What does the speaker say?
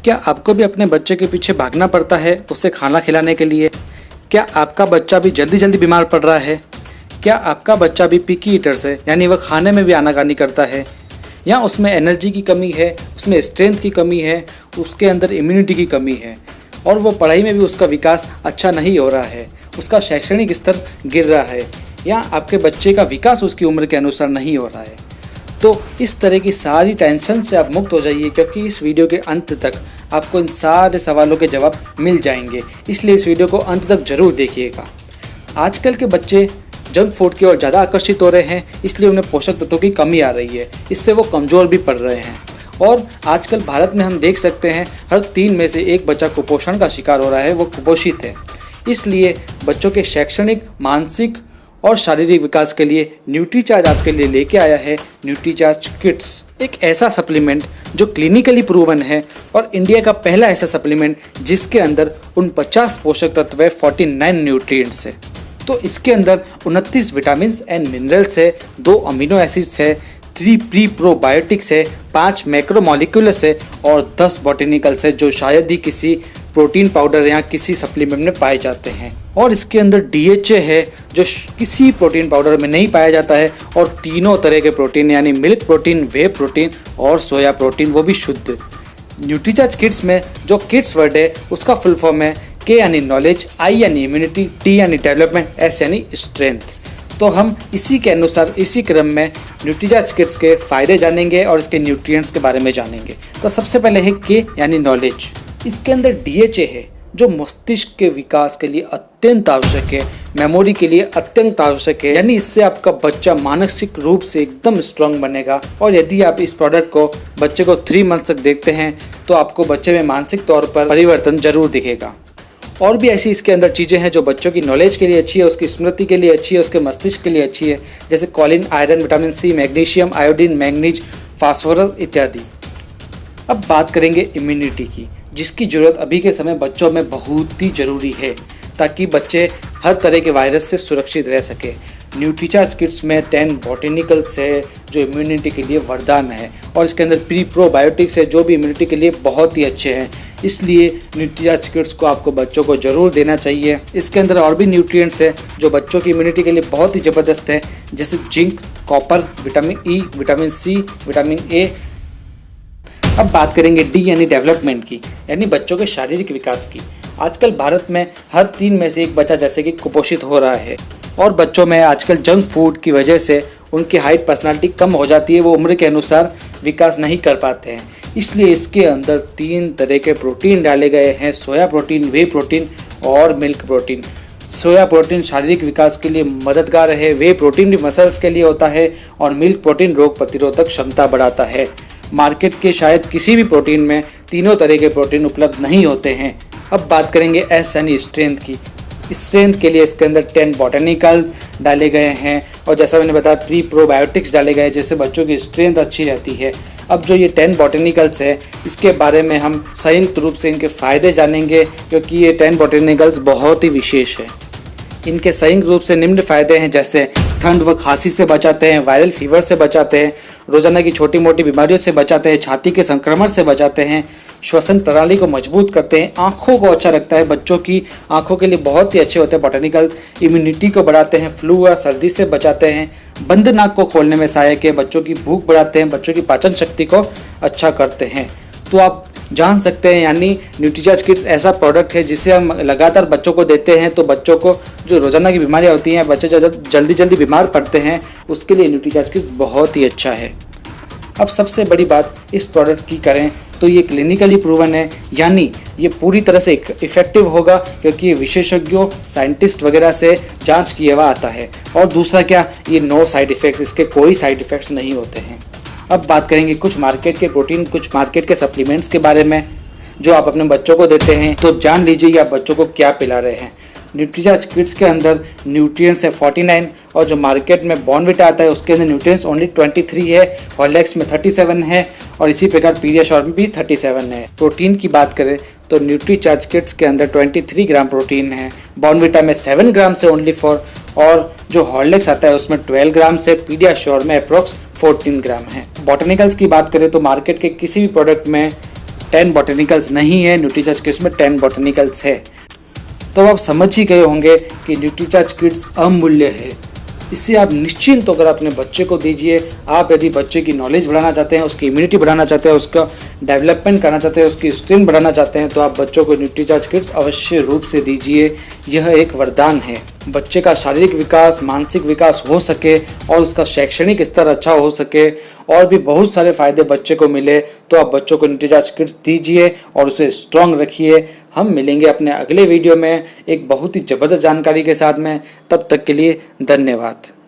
क्या आपको भी अपने बच्चे के पीछे भागना पड़ता है उसे खाना खिलाने के लिए? क्या आपका बच्चा भी जल्दी जल्दी बीमार पड़ रहा है? क्या आपका बच्चा भी पिकी ईटर्स है, यानी वह खाने में भी आनाकानी करता है, या उसमें एनर्जी की कमी है, उसमें स्ट्रेंथ की कमी है, उसके अंदर इम्यूनिटी की कमी है और वो पढ़ाई में भी उसका विकास अच्छा नहीं हो रहा है, उसका शैक्षणिक स्तर गिर रहा है, या आपके बच्चे का विकास उसकी उम्र के अनुसार नहीं हो रहा है? तो इस तरह की सारी टेंशन से आप मुक्त हो जाइए, क्योंकि इस वीडियो के अंत तक आपको इन सारे सवालों के जवाब मिल जाएंगे। इसलिए इस वीडियो को अंत तक ज़रूर देखिएगा। आजकल के बच्चे जंक फूड की ओर ज़्यादा आकर्षित हो रहे हैं, इसलिए उन्हें पोषक तत्वों की कमी आ रही है, इससे वो कमज़ोर भी पड़ रहे हैं। और आजकल भारत में हम देख सकते हैं हर 3 में से 1 बच्चा कुपोषण का शिकार हो रहा है, वो कुपोषित है। इसलिए बच्चों के शैक्षणिक, मानसिक और शारीरिक विकास के लिए न्यूट्रीचार्ज आपके लिए लेके आया है न्यूट्रीचार्ज किड्स, एक ऐसा सप्लीमेंट जो क्लिनिकली प्रूवन है और इंडिया का पहला ऐसा सप्लीमेंट जिसके अंदर 49 पोषक तत्व है, 49 न्यूट्रिएंट्स है। तो इसके अंदर 29 विटामिन एंड मिनरल्स है, 2 अमीनो एसिड्स है, 3 प्री प्रोबायोटिक्स है, 5 मैक्रोमोलिक्यूल्स है और 10 बॉटेनिकल्स है जो शायद ही किसी प्रोटीन पाउडर या किसी सप्लीमेंट में पाए जाते हैं। और इसके अंदर DHA है जो किसी प्रोटीन पाउडर में नहीं पाया जाता है, और तीनों तरह के प्रोटीन यानी मिल्क प्रोटीन, वे प्रोटीन और सोया प्रोटीन, वो भी शुद्ध। न्यूट्रीचार्ज किड्स में जो किड्स वर्ड है उसका फुल फॉर्म है K यानी नॉलेज, I यानी इम्यूनिटी, T यानी डेवलपमेंट, S यानी स्ट्रेंथ। तो हम इसी के अनुसार इसी क्रम में न्यूट्रीचार्ज किड्स के फ़ायदे जानेंगे और इसके न्यूट्रिएंट्स के बारे में जानेंगे। तो सबसे पहले है K यानी नॉलेज। इसके अंदर DHA है जो मस्तिष्क के विकास के लिए अत्यंत आवश्यक है, मेमोरी के लिए अत्यंत आवश्यक है, यानी इससे आपका बच्चा मानसिक रूप से एकदम स्ट्रांग बनेगा। और यदि आप इस प्रोडक्ट को बच्चे को 3 मंथ तक देखते हैं तो आपको बच्चे में मानसिक तौर पर परिवर्तन जरूर दिखेगा। और भी ऐसी इसके अंदर चीज़ें हैं जो बच्चों की नॉलेज के लिए अच्छी है, उसकी स्मृति के लिए अच्छी है, उसके मस्तिष्क के लिए अच्छी है, जैसे Colin, iron, vitamin C, magnesium, iodine, manganese, phosphorus इत्यादि। अब बात करेंगे इम्यूनिटी की, जिसकी ज़रूरत अभी के समय बच्चों में बहुत ही ज़रूरी है ताकि बच्चे हर तरह के वायरस से सुरक्षित रह सके। न्यूट्रीचार्ज किड्स में 10 बॉटेनिकल्स है जो इम्यूनिटी के लिए वरदान है, और इसके अंदर प्री प्रोबायोटिक्स है जो भी इम्यूनिटी के लिए बहुत ही अच्छे हैं। इसलिए न्यूट्रीचार्ज किड्स को आपको बच्चों को ज़रूर देना चाहिए। इसके अंदर और भी न्यूट्रिएंट्स है जो बच्चों की इम्यूनिटी के लिए बहुत ही ज़बरदस्त है, जैसे zinc, copper, vitamin E, vitamin C, vitamin A। अब बात करेंगे D यानी डेवलपमेंट की, यानी बच्चों के शारीरिक विकास की। आजकल भारत में हर 3 में से 1 बच्चा जैसे कि कुपोषित हो रहा है, और बच्चों में आजकल जंक फूड की वजह से उनकी हाइट, पर्सनालिटी कम हो जाती है, वो उम्र के अनुसार विकास नहीं कर पाते हैं। इसलिए इसके अंदर 3 तरह के प्रोटीन डाले गए हैं, सोया प्रोटीन, वे प्रोटीन और मिल्क प्रोटीन। सोया प्रोटीन शारीरिक विकास के लिए मददगार है, वे प्रोटीन भी मसल्स के लिए होता है, और मिल्क प्रोटीन रोग प्रतिरोधक क्षमता बढ़ाता है। मार्केट के शायद किसी भी प्रोटीन में तीनों तरह के प्रोटीन उपलब्ध नहीं होते हैं। अब बात करेंगे S यानी स्ट्रेंथ की। स्ट्रेंथ के लिए इसके अंदर 10 बॉटेनिकल्स डाले गए हैं, और जैसा मैंने बताया प्री प्रोबायोटिक्स डाले गए जिससे बच्चों की स्ट्रेंथ अच्छी रहती है। अब जो ये 10 बॉटेनिकल्स है इसके बारे में हम संयुक्त रूप से इनके फ़ायदे जानेंगे, क्योंकि ये 10 बॉटेनिकल्स बहुत ही विशेष है। इनके संयुक्त रूप से निम्न फायदे हैं, जैसे ठंड व खांसी से बचाते हैं, वायरल फीवर से बचाते हैं, रोजाना की छोटी मोटी बीमारियों से बचाते हैं, छाती के संक्रमण से बचाते हैं, श्वसन प्रणाली को मजबूत करते हैं, आँखों को अच्छा रखता है, बच्चों की आँखों के लिए बहुत ही अच्छे होते हैं बॉटेनिकल्स, इम्यूनिटी को बढ़ाते हैं, फ्लू और सर्दी से बचाते हैं, बंद नाक को खोलने में सहायक है, बच्चों की भूख बढ़ाते हैं, बच्चों की पाचन शक्ति को अच्छा करते हैं। तो आप जान सकते हैं, यानी न्यूट्रीचार्ज किड्स ऐसा प्रोडक्ट है जिसे हम लगातार बच्चों को देते हैं तो बच्चों को जो रोज़ाना की बीमारियां होती हैं, बच्चे जल्दी जल्दी बीमार पड़ते हैं, उसके लिए न्यूट्रीचार्ज किड्स बहुत ही अच्छा है। अब सबसे बड़ी बात इस प्रोडक्ट की करें तो ये क्लिनिकली प्रूवन है, यानी ये पूरी तरह से इफेक्टिव होगा क्योंकि ये विशेषज्ञों, साइंटिस्ट वगैरह से जाँच किया हुआ आता है। और दूसरा क्या, ये नो साइड इफ़ेक्ट्स, इसके कोई साइड इफ़ेक्ट्स नहीं होते हैं। अब बात करेंगे कुछ मार्केट के प्रोटीन, कुछ मार्केट के सप्लीमेंट्स के बारे में जो आप अपने बच्चों को देते हैं, तो जान लीजिए आप बच्चों को क्या पिला रहे हैं। न्यूट्रीचार्ज किड्स के अंदर न्यूट्रिएंट्स है 49, और जो मार्केट में बॉर्नविटा आता है उसके अंदर न्यूट्रिएंट्स ओनली 23 है, हॉर्लिक्स में 37 है, और इसी प्रकार पीडियाश्योर में भी 37 है। प्रोटीन की बात करें तो न्यूट्रीचार्ज किड्स के अंदर 23 ग्राम प्रोटीन है, बॉर्नविटा में 7 ग्राम से ओनली 4, और जो हॉर्लिक्स आता है उसमें 12 ग्राम से, पीडियाश्योर में अप्रोक्स 14 ग्राम है। बॉटेनिकल्स की बात करें तो मार्केट के किसी भी प्रोडक्ट में 10 बॉटनिकल्स नहीं है, न्यूट्रीचार्ज किड्स में 10 बॉटनिकल्स है। तो आप समझ ही गए होंगे कि न्यूट्रीचार्ज किड्स अमूल्य है। इससे आप निश्चिंत होकर अपने बच्चे को दीजिए। आप यदि बच्चे की नॉलेज बढ़ाना चाहते हैं, उसकी इम्यूनिटी बढ़ाना चाहते हैं, उसका डेवलपमेंट करना चाहते हैं, उसकी स्ट्रेंथ बढ़ाना चाहते हैं, तो आप बच्चों को न्यूट्रीचार्ज किड्स अवश्य रूप से दीजिए। यह एक वरदान है। बच्चे का शारीरिक विकास, मानसिक विकास हो सके और उसका शैक्षणिक स्तर अच्छा हो सके और भी बहुत सारे फायदे बच्चे को मिले, तो आप बच्चों को न्यूट्रीचार्ज किड्स दीजिए और उसे स्ट्रॉन्ग रखिए। हम मिलेंगे अपने अगले वीडियो में एक बहुत ही ज़बरदस्त जानकारी के साथ में। तब तक के लिए धन्यवाद।